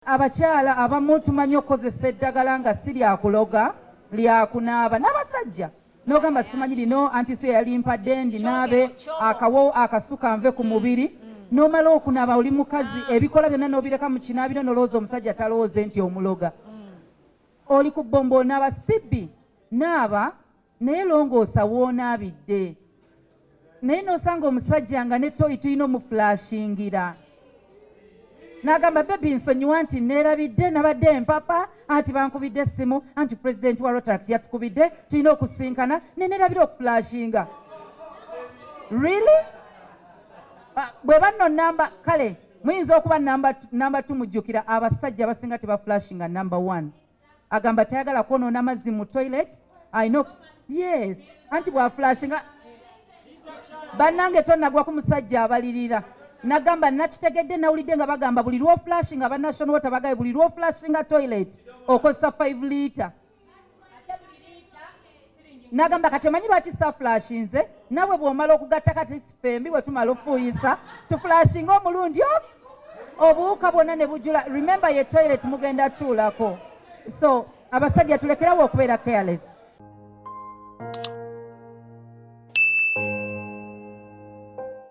abakyala abamu tumanyi okukozesa eddagala nga si lyakuloga lyakunaaba n'abasajja n'ogamba simanyi lino anti so yali mpadde ndinaabe akawo akasuka nve ku mubiri n'omala okunaaba oli mukazi ebikola byonna n'obireka mu kinaabiro n'olowooza omusajja talowooze nti omuloga oli ku bbombo onaaba sibbi naaba naye longoosa woonaabidde naye n'osanga omusajja nga ne toyi tulina omuflashingira n'agamba bebi nsonyiwa nti neerabidde nabadde empapa anti bankubidde essimu anti pulezidenti wa Rotaract yatukubidde tulina okusinkana nenerabira okuflashinga really bwe banno namba kale muyinza okuba namba tumujjukira abasajja abasinga tebaflashinga namba 1 agamba tayagala kwonoona amazzi mu toilet I know yes anti bwaflashinga bannange tonnagwa ku musajja abalirira nagamba nakitegedde nawulidde nga bagamba buli lwo flashinga aba national water bagaye buli lwo flashinga toilet okozesa 5 litre nagamba kati omanyi lwaki saflashinze nawe bw'omala okugatta kati sifembi bwe tumala ofuuyisa tuflashinga omulundi obuwuka bwonna ne bujula remember ye toilet mugenda tuulako so abasajja tulekerawo okubeera careless